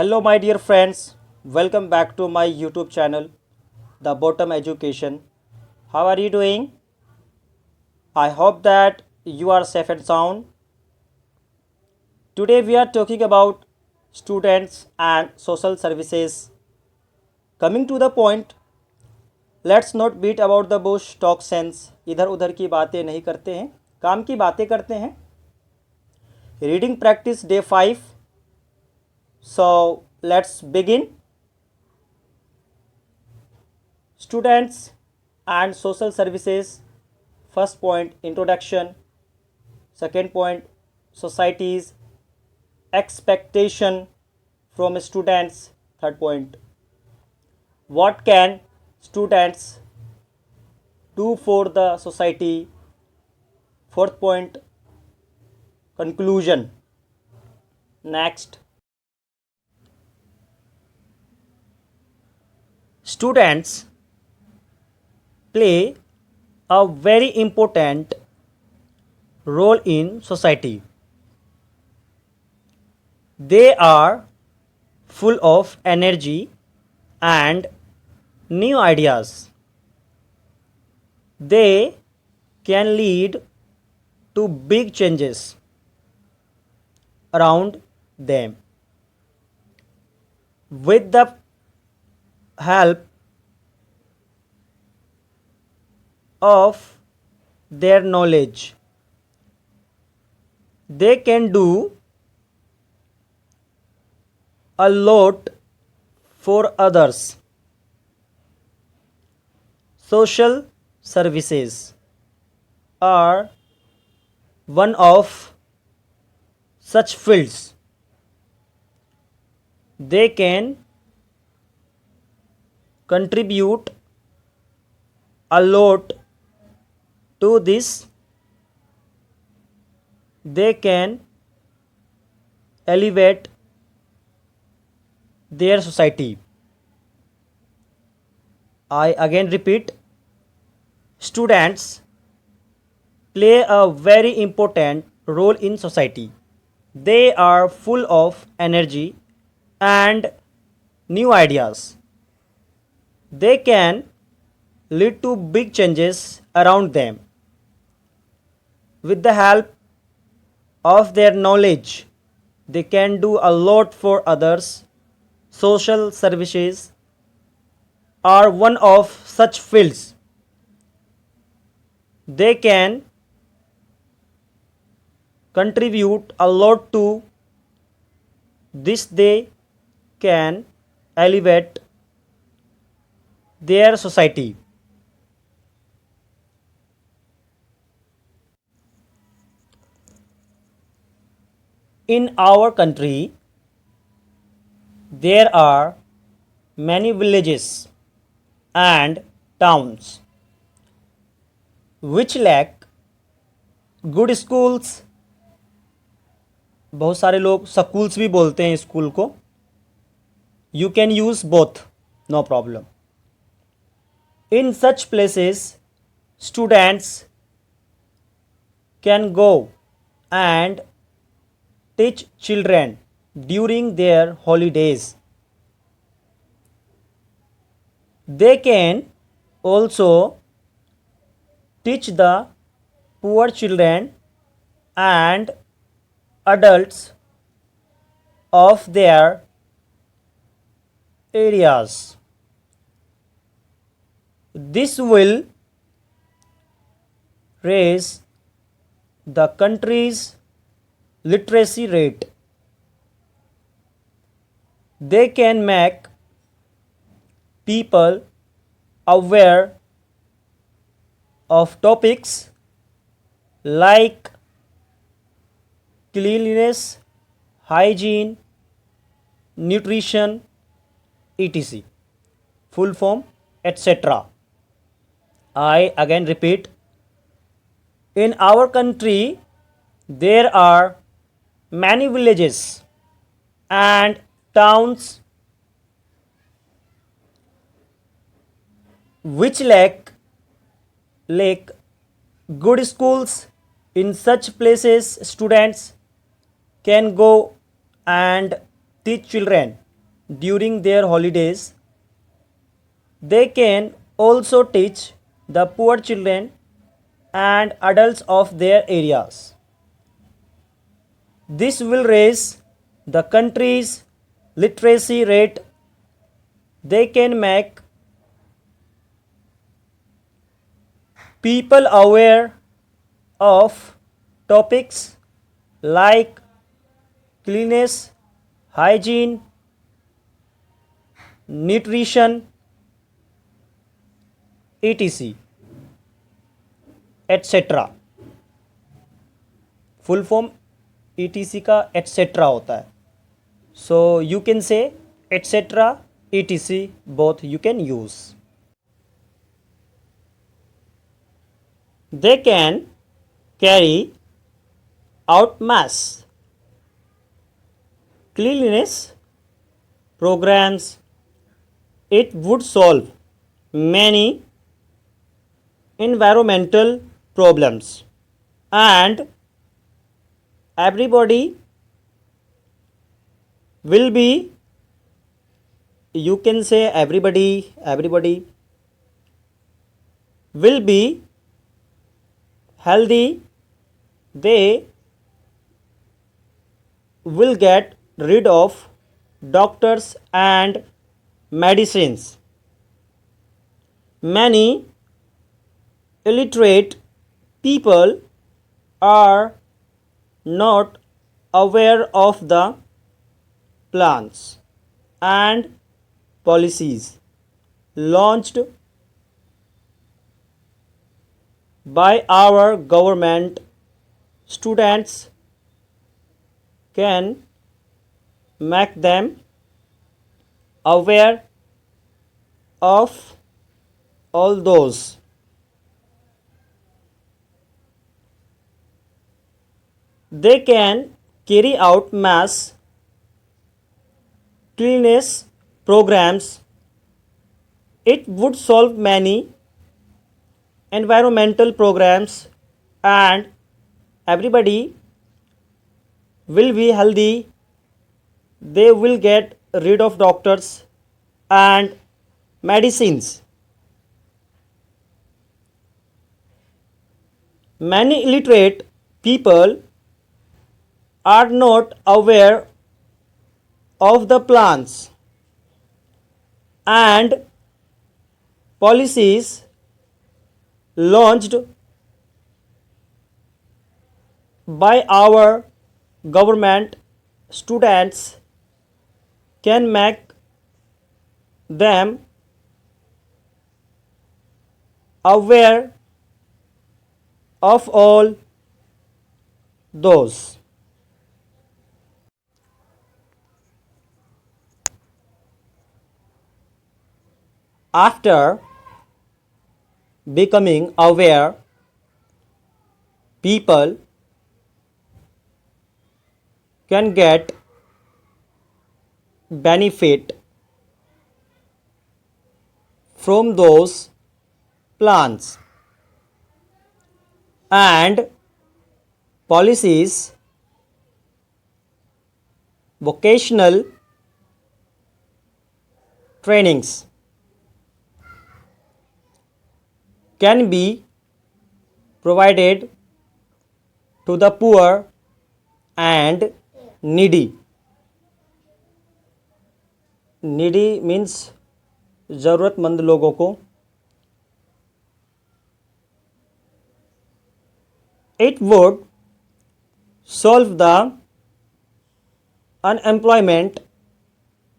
Hello, my dear friends. Welcome back to my YouTube channel, The Bottom Education. How are you doing? I hope that you are safe and sound. Today, we are talking about students and social services. Coming to the point, let's not beat about the bush, talk sense. इधर उधर की बातें नहीं करते हैं, काम की बातें करते हैं. Reading practice day 5. So, let's begin. Students and social services. First point, introduction. Second point, society's expectation from students. Third point, what can students do for the society. Fourth point, conclusion. Next, students play a very important role in society. They are full of energy and new ideas. They can lead to big changes around them. With the help of their knowledge, they can do a lot for others. Social services are one of such fields. They can contribute a lot to this. They can elevate their society. I again repeat, students play a very important role in society. They are full of energy and new ideas. They can lead to big changes around them. With the help of their knowledge, they can do a lot for others. Social services are one of such fields. They can contribute a lot to this. They can elevate their society. In our country, there are many villages and towns which lack good schools. बहुत सारे लोग schools भी बोलते हैं school को. You can use both, no problem. In such places, students can go and teach children during their holidays. They can also teach the poor children and adults of their areas. This will raise the country's literacy rate. They can make people aware of topics like cleanliness, hygiene, nutrition, etc. Full form, etc. I again repeat, in our country there are many villages and towns which lack good schools. In such places, students can go and teach children during their holidays. They can also teach the poor children and adults of their areas. This will raise the country's literacy rate. They can make people aware of topics like cleanliness, hygiene, nutrition, etc. etc. Full form etc का etc होता है. So you can say etc, etc, both you can use. They can carry out mass cleanliness programs. It would solve many environmental problems, and everybody will be, you can say everybody will be healthy. They will get rid of doctors and medicines. Many illiterate people are not aware of the plans and policies launched by our government. Students can make them aware of all those. They can carry out mass cleanliness programs. It would solve many environmental programs, and everybody will be healthy. They will get rid of doctors and medicines. Many illiterate people are not aware of the plans and policies launched by our government. Students can make them aware of all those. After becoming aware, people can get benefit from those plans and policies. Vocational trainings can be provided to the poor and needy. Needy means ज़रूरतमंद लोगों को. It would solve the unemployment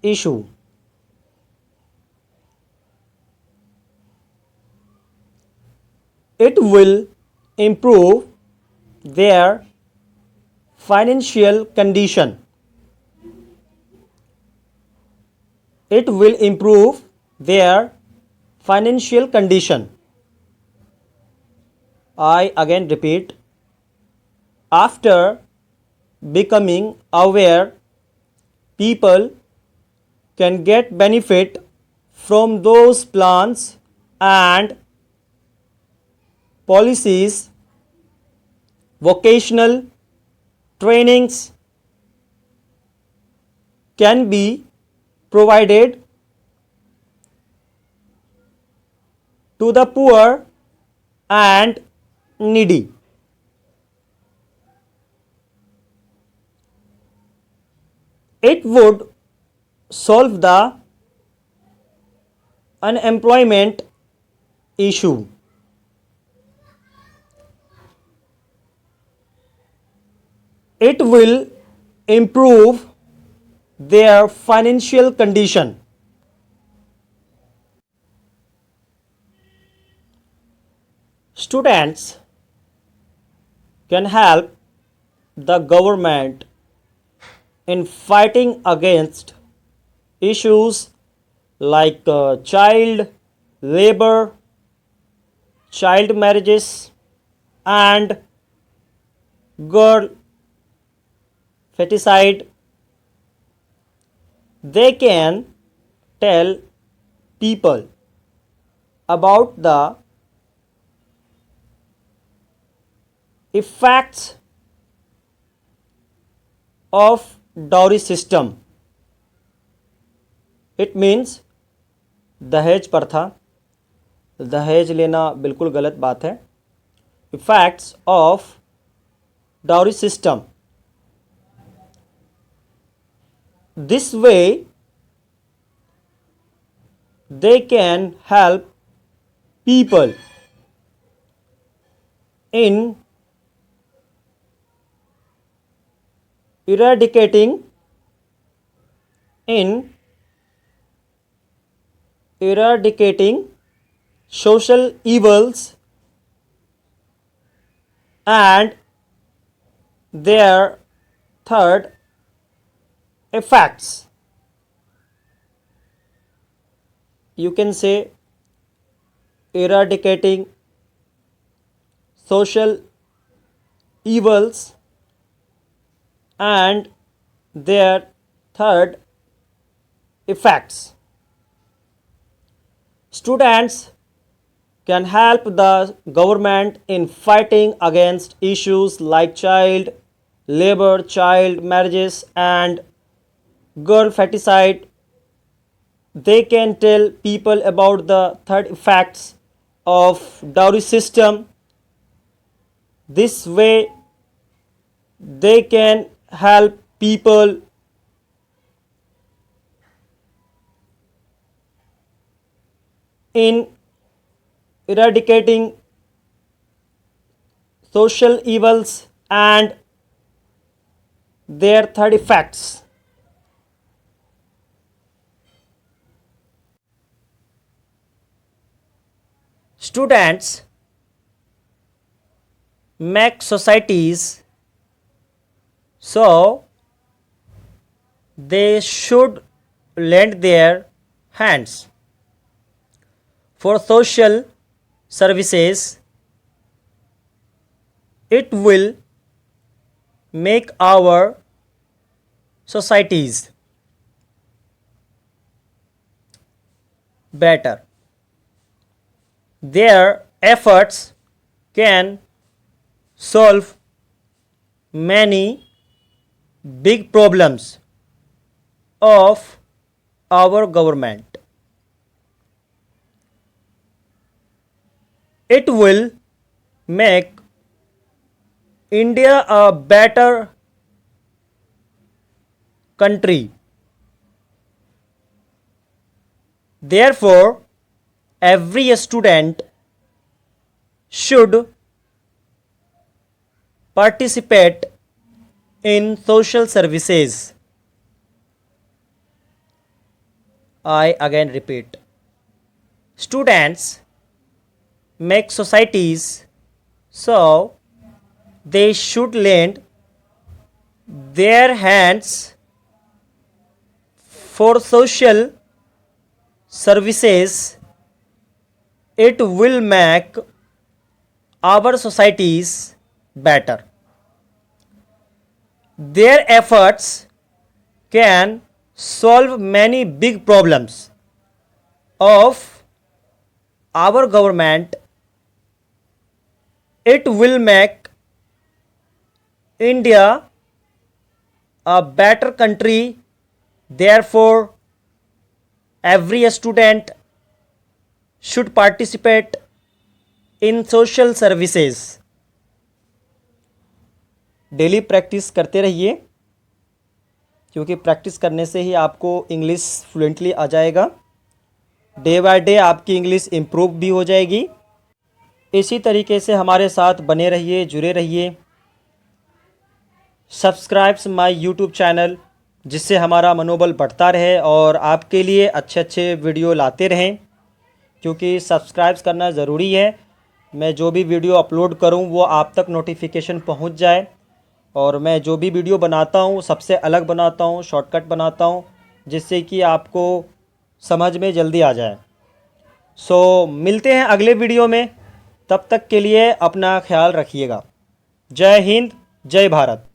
issue. It will improve their financial condition. It will improve their financial condition. I again repeat. After becoming aware, people can get benefit from those plans and policies. Vocational trainings can be provided to the poor and needy. It would solve the unemployment issue. It will improve their financial condition. Students can help the government in fighting against issues like child labor, child marriages, and girl feticide. They can tell people about the effects of dowry system. It means दहेज प्रथा, दहेज लेना बिल्कुल गलत बात है. Effects of dowry system. This way they can help people in eradicating social evils and their third effects. You can say eradicating social evils and their third effects. Students can help the government in fighting against issues like child labor, child marriages, and girl feticide. They can tell people about the third effects of dowry system. This way they can help people in eradicating social evils and their third effects. Students make societies, so they should lend their hands for social services. It will make our societies better. Their efforts can solve many big problems of our government. It will make India a better country. Therefore, every student should participate in social services. I again repeat, students make societies, so they should lend their hands for social services. It will make our societies better. Their efforts can solve many big problems of our government. It will make India a better country. Therefore, every student should participate in social services. Daily practice करते रहिए, क्योंकि practice करने से ही आपको English fluently आ जाएगा। Day by day आपकी English improve भी हो जाएगी। इसी तरीके से हमारे साथ बने रहिए, जुड़े रहिए। सब्सक्राइब्स माय यूट्यूब चैनल, जिससे हमारा मनोबल बढ़ता रहे और आपके लिए अच्छे अच्छे वीडियो लाते रहें, क्योंकि सब्सक्राइब्स करना ज़रूरी है। मैं जो भी वीडियो अपलोड करूं वो आप तक नोटिफिकेशन पहुंच जाए, और मैं जो भी वीडियो बनाता हूं सबसे अलग बनाता हूं, शॉर्टकट बनाता हूं, जिससे कि आपको समझ में जल्दी आ जाए। सो मिलते हैं अगले वीडियो में, तब तक के लिए अपना ख्याल रखिएगा। जय हिंद, जय भारत।